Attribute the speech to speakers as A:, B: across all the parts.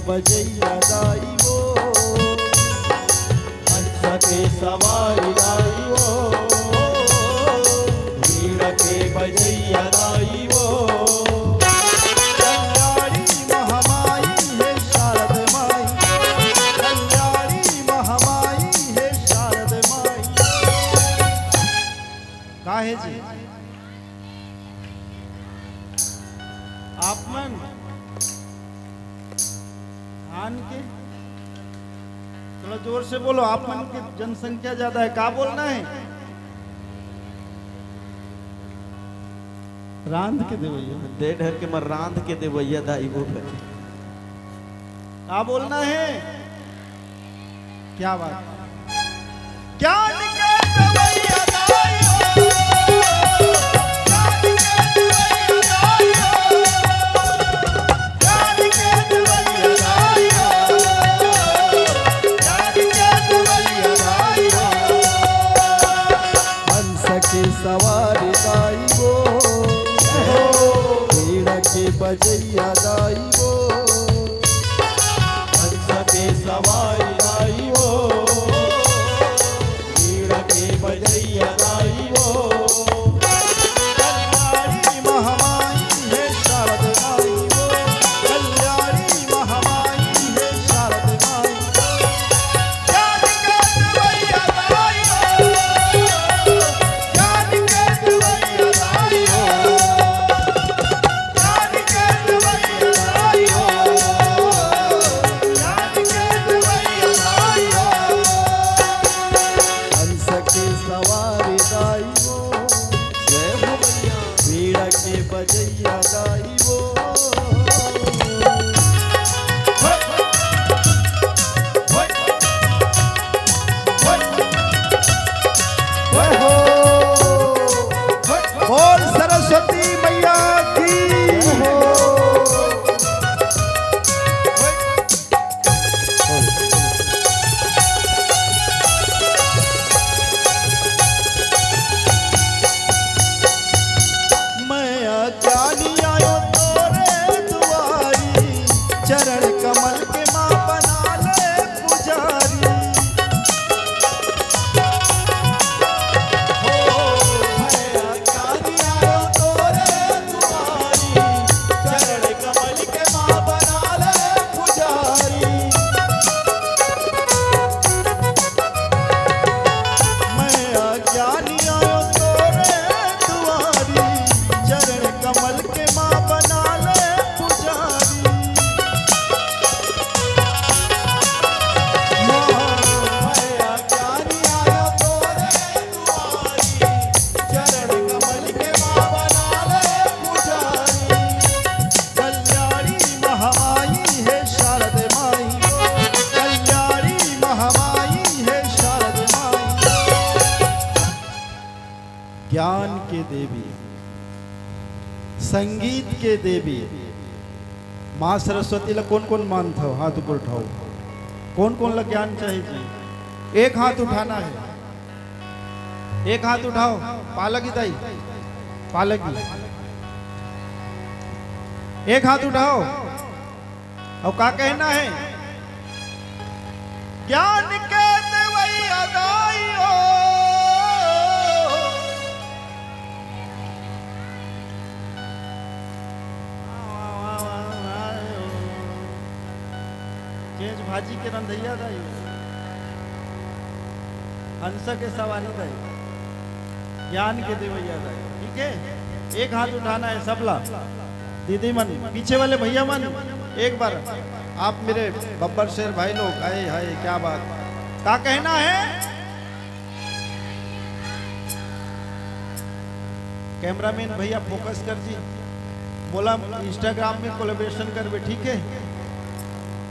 A: बजैया दाई वो,
B: हंस के सवारी दाई वो, वीणा के बजैया दाई वो।
A: कल्याणी महामाई है शारद माई, कल्याणी महामाई है शारद माई। काहे जी आप मन आन के थोड़ा जोर से बोलो। आप मन की जनसंख्या ज्यादा है, का बोलना है? रांध के दे भैया,
B: दे ढर के मर रांध के दे भैया दाई वो।
A: का बोलना है? क्या बात? ज्ञान के दवैया दाई हो, ज्ञान के दवैया दाई हो, ज्ञान के दवैया दाई हो, हंस के सवारी दाई वो, वीणा के बजैया दाई वो,
B: हंस के सवारी दाई वो, वीणा के बजैया दाई वो।
A: कल्याणी महामाई है शारद माई वो, कल्याणी महामाई है शारद माई। ज्ञान के दवैया दाई हो, ज्ञान के दवैया दाई हो, ज्ञान के दवैया दाई हो, ज्ञान के दवैया दाई हो, हंस के सवारी दाई वो,
B: जय हो भैया।
A: वीणा के बजैया दाई वो। बोल सरस्वती मैया की हो। मैं अज्ञानी आयो तोरे दुआरी, चरण कमल के माँ बना ले पुजारी। हो मैं अज्ञानी आयो तोरे दुआरी, चरण कमल के माँ बना ले पुजारी। मैं अज्ञानी आयो तोरे दुआरी, चरण कमल के माँ बना ले पुजारी। मैं अज्ञानी आयो तोरे दुआरी, चरण कमल के माँ बना ले पुजारी। कल्याणी महामाई है शारद माई, कल्याणी महामाई है शारद माई। ज्ञान के देवी, संगीत के देवी माँ सरस्वती ला कौन कौन मानता हो? हाथ ऊपर उठाओ। कौन कौन ला ज्ञान चाहिए? एक हाथ उठाना है, एक हाथ उठाओ। पालकी दाई, पालकी एक हाथ उठाओ। और का कहना है? ज्ञान के दवैया दाई हो, चेंज भाजी के रंधैया दाई, हंस के सवारी दाई, ज्ञान के देवैया दाई। ठीक है, एक हाथ उठाना है सबला। दीदी मन, पीछे वाले भैया मन, एक बार आप मेरे बब्बर शेर भाई लोग, आए हाय क्या बात। का कहना है? कैमरामैन भैया फोकस कर जी। बोला इंस्टाग्राम में कोलैबोरेशन कर बे। ठीक है,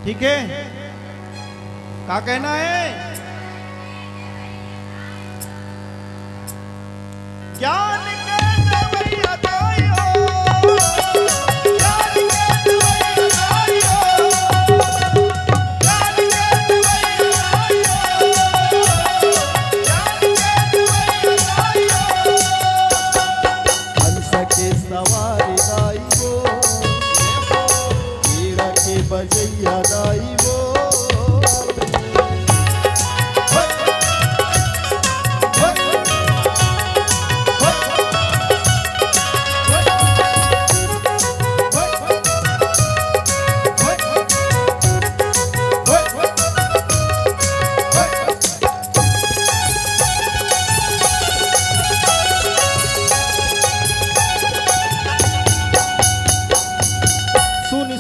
A: ठीक है। का कहना है? ज्ञान के दवैया दाई हो, ज्ञान के दवैया दाई हो, ज्ञान के दवैया दाई हो, ज्ञान के दवैया दाई हो, हंस के सवारी दाई हो, वीणा के
B: बजैया दाई वो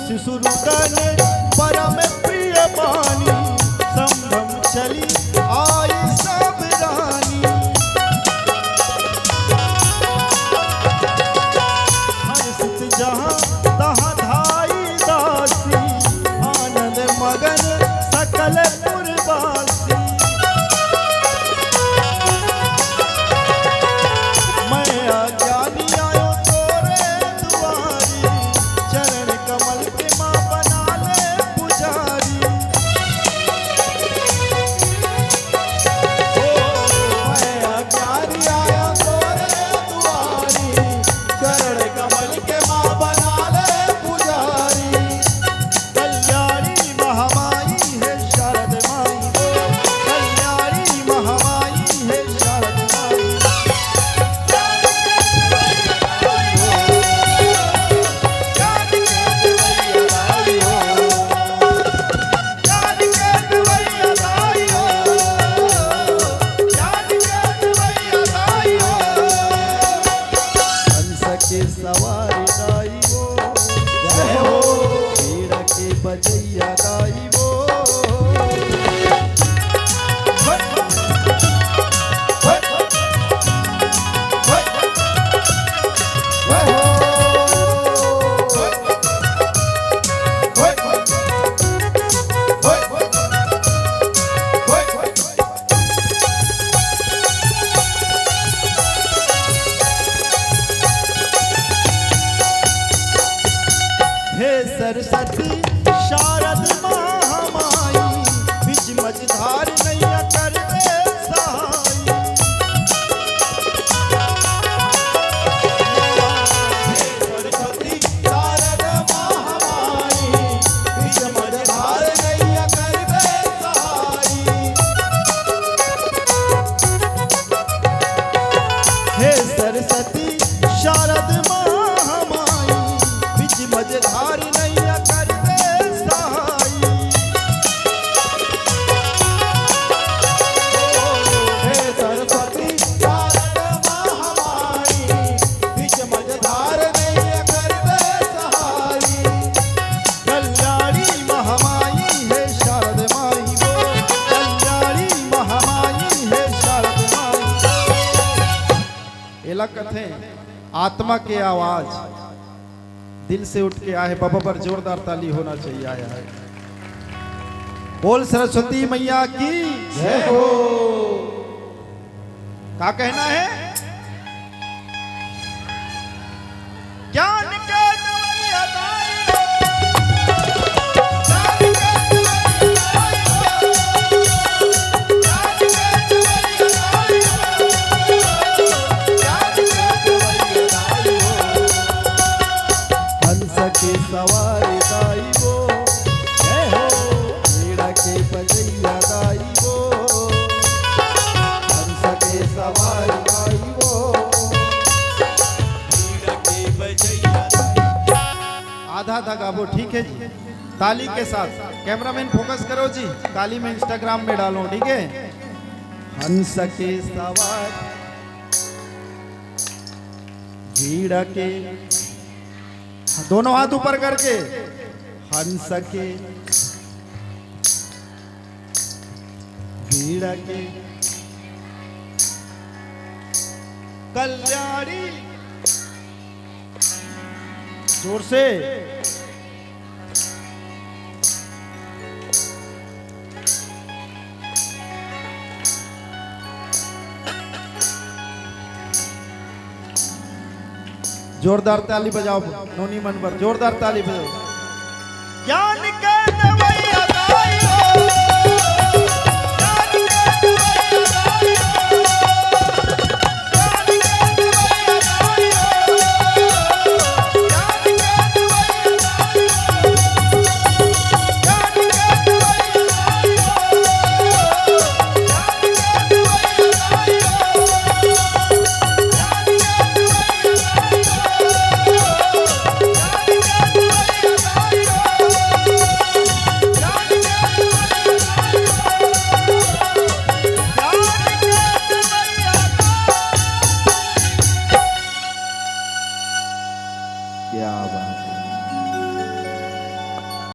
A: शिशुरुदन परम प्रिय बानी संभ्रम चली आई सब रानी हर्षित जहाँ तहाँ धाई दासी आनंद मगन सकल पुरवासी मैं अज्ञानी आयो तोरे दुआरी चरण कमल के माँ बना ले पुजारी
B: मैं अज्ञानी आया तोरे दुआरी चरण कमल के माँ बना ले पुजारी
A: कल्याणी महामाई है शारद माई कल्याणी महामाई है शारद माई हंस के सवारी दाई वो जय हो वीर के बजैया दाई वो हे सरस्वती शारद महामाई बीच मझधार नैया कर दे सहाई
B: सरस्वती शारद महामाई बीच मझधार नैया कर दे सहाई
A: हे सरस्वती शारद महामाई बीच मझधार नैया कर दे सहाई
B: हे सरस्वती शारद महामाई बीच मझधार नैया कर दे सहाई
A: कल्याणी महामाई है शारद माई वो कल्याणी महामाई है शारद माई एला कथे आत्मा के आवाज दिल से उठ के आए बाबा पर जोरदार ताली होना चाहिए आया है बोल सरस्वती मैया की
B: जय हो
A: क्या कहना है ज्ञान के दवैया दाई हो, ज्ञान के दवैया दाई हो, ज्ञान के दवैया दाई हो,
B: हंस के सवारी दाई वो जय हो वीरा के बजैया दाई वो हंस के सवारी दाई वो वीरा के बजैया
A: आधा आधा गाबो ठीक है जी ताली के साथ कैमरामैन फोकस करो जी ताली में इंस्टाग्राम में डालो ठीक है हंस के सवार भीड़ के दोनों हाथ ऊपर करके हंस के भीड़ के कल्याणी जोर से जोरदार ताली बजाओ नोनी मन पर जोरदार ताली बजाओ ज्ञान के